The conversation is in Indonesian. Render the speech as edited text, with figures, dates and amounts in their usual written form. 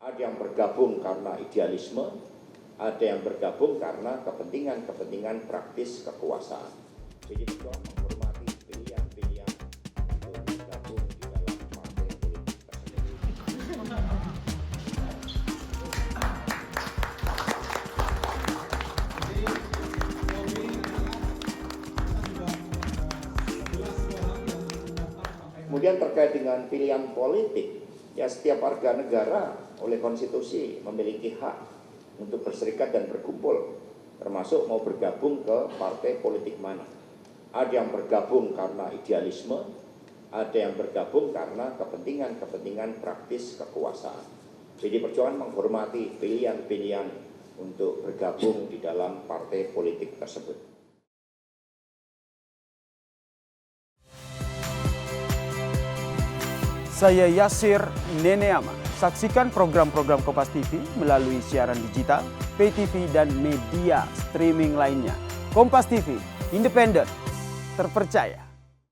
Ada yang bergabung karena idealisme, ada yang bergabung karena kepentingan praktis kekuasaan. Jadi kita menghormati pilihan-pilihan untuk bergabung di dalam partai politik tersebut. Kemudian terkait dengan pilihan politik, ya setiap warga negara oleh konstitusi memiliki hak untuk berserikat dan berkumpul, termasuk mau bergabung ke partai politik mana. Ada yang bergabung karena idealisme, ada yang bergabung karena kepentingan praktis kekuasaan. PD Perjuangan menghormati pilihan-pilihan untuk bergabung di dalam partai politik tersebut. Saya Yasir Neneama. Saksikan program-program Kompas TV melalui siaran digital, pay TV, dan media streaming lainnya. Kompas TV, independen, terpercaya.